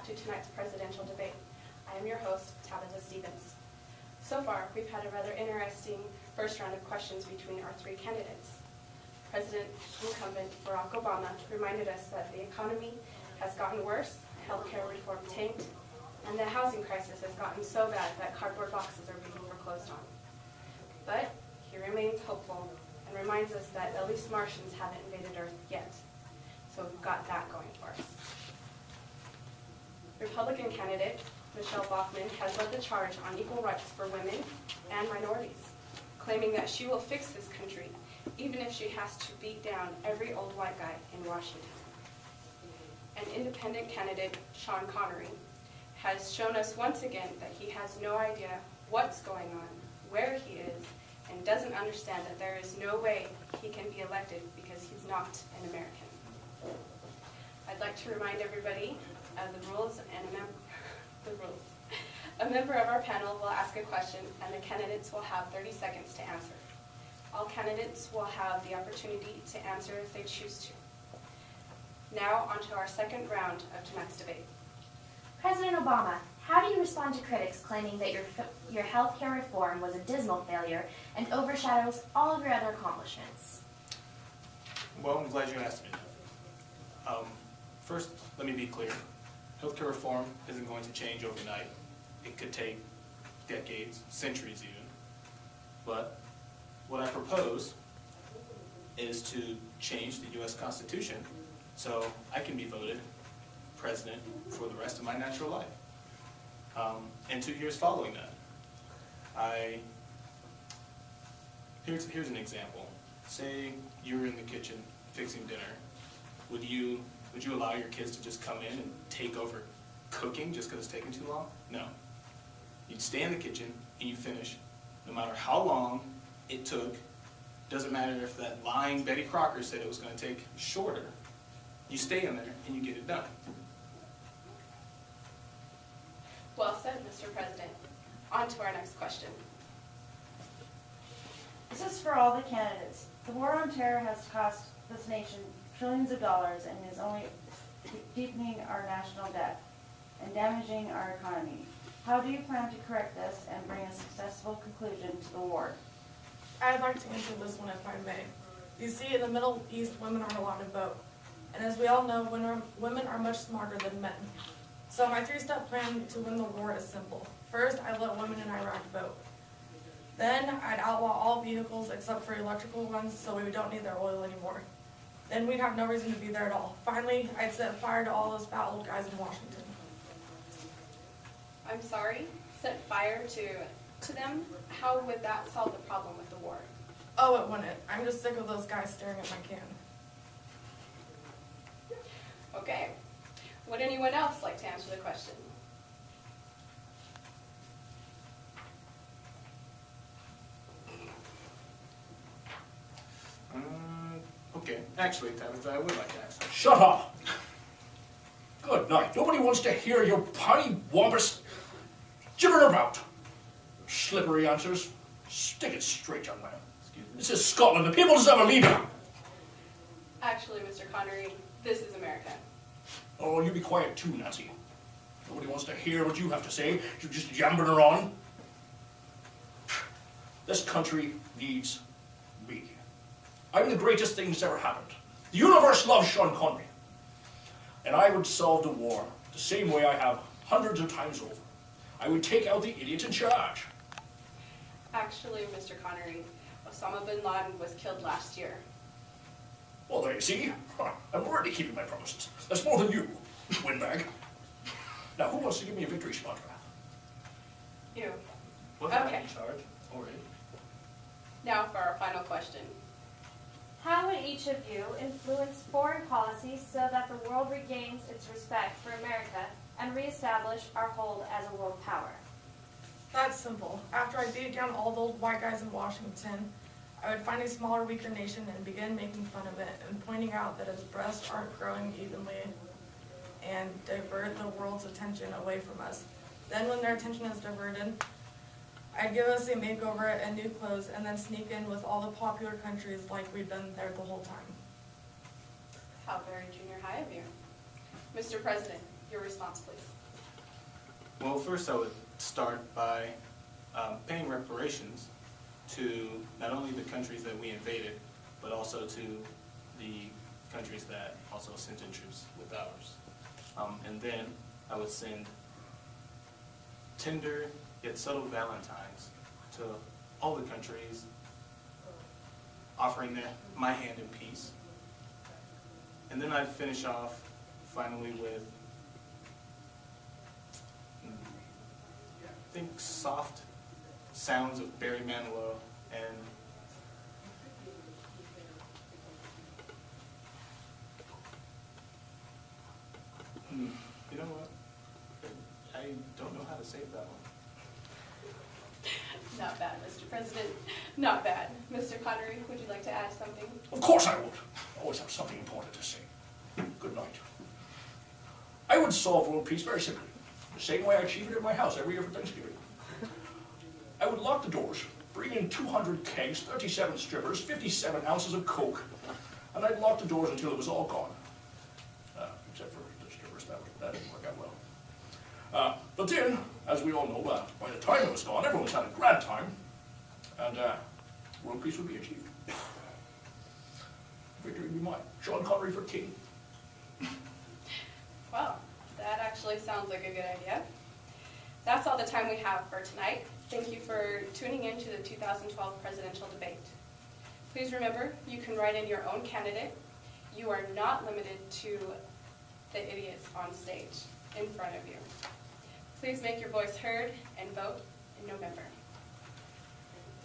back to tonight's presidential debate. I am your host, Tabitha Stevens. So far, we've had a rather interesting first round of questions between our three candidates. President incumbent Barack Obama reminded us that the economy has gotten worse, healthcare reform tanked, and the housing crisis has gotten so bad that cardboard boxes are being foreclosed on. But he remains hopeful and reminds us that at least Martians haven't invaded Earth yet. So we've got that going for us. Republican candidate Michelle Bachmann has led the charge on equal rights for women and minorities, claiming that she will fix this country, even if she has to beat down every old white guy in Washington. And independent candidate Sean Connery has shown us once again that he has no idea what's going on, where he is, and doesn't understand that there is no way he can be elected because he's not an American. I'd like to remind everybody of the rules and A member of our panel will ask a question and the candidates will have 30 seconds to answer. All candidates will have the opportunity to answer if they choose to. Now on to our second round of tonight's debate. President Obama, how do you respond to critics claiming that your health care reform was a dismal failure and overshadows all of your other accomplishments? Well, I'm glad you asked me. First, let me be clear. Healthcare reform isn't going to change overnight. It could take decades, centuries even. But what I propose is to change the U.S. Constitution so I can be voted president for the rest of my natural life. And 2 years following that, here's an example. Say you're in the kitchen fixing dinner. Would you allow your kids to just come in and take over cooking just because it's taking too long? No. You'd stay in the kitchen and you finish, no matter how long it took. Doesn't matter if that lying Betty Crocker said it was going to take shorter. You stay in there and you get it done. Well said, Mr. President. On to our next question. This is for all the candidates. The war on terror has cost this nation trillions of dollars and is only deepening our national debt and damaging our economy. How do you plan to correct this and bring a successful conclusion to the war? I'd like to answer this one if I may. You see, in the Middle East, women aren't allowed to vote. And as we all know, women are much smarter than men. So my three-step plan to win the war is simple. First, I'd let women in Iraq vote. Then I'd outlaw all vehicles except for electrical ones so we don't need their oil anymore. Then we'd have no reason to be there at all. Finally, I'd set fire to all those fat old guys in Washington. I'm sorry, set fire to them? How would that solve the problem with the war? Oh, it wouldn't. I'm just sick of those guys staring at my can. Okay. Would anyone else like to answer the question? Okay. Actually, Tabitha, I would like to ask. Shut up! Good night. Nobody wants to hear your potty wampus gibbering about. Slippery answers. Stick it straight, young man. Excuse me? This is Scotland. The people deserve a leader. Actually, Mr. Connery, this is America. Oh, you be quiet too, Nancy. Nobody wants to hear what you have to say. You're just yammering on. This country needs me. I'm the greatest thing that's ever happened. The universe loves Sean Connery. And I would solve the war the same way I have hundreds of times over. I would take out the idiot in charge. Actually, Mr. Connery, Osama bin Laden was killed last year. Well, there you see. I'm already keeping my promises. That's more than you, windbag. Now, who wants to give me a victory spot? You. Wasn't Okay. I in charge already? Now for our final question. How would each of you influence foreign policy so that the world regains its respect for America and reestablish our hold as a world power? That's simple. After I beat down all those white guys in Washington, I would find a smaller, weaker nation and begin making fun of it and pointing out that its breasts aren't growing evenly and divert the world's attention away from us. Then when their attention is diverted, I'd give us a makeover and new clothes and then sneak in with all the popular countries like we've been there the whole time. How very junior high of you. Mr. President, your response, please. Well, first I would start by paying reparations to not only the countries that we invaded, but also to the countries that also sent in troops with ours. And then I would send tender yet subtle valentines to all the countries, offering them my hand in peace. And then I'd finish off finally with, I think, soft sounds of Barry Manilow and you know what? I don't know how to save that one. Not bad, Mr. President. Not bad. Mr. Connery, would you like to add something? Of course I would. I always have something important to say. Good night. I would solve world peace very simply, the same way I achieve it at my house every year for Thanksgiving. I would lock the doors, bring in 200 kegs, 37 strippers, 57 ounces of coke, and I'd lock the doors until it was all gone. Except for the strippers, that didn't work out well. But then, as we all know, by the time it was gone, everyone's had a grand time, and world peace would be achieved. Victory would be mine. Sean Connery for king. Well, that actually sounds like a good idea. That's all the time we have for tonight. Thank you for tuning in to the 2012 presidential debate. Please remember, you can write in your own candidate. You are not limited to the idiots on stage in front of you. Please make your voice heard and vote in November.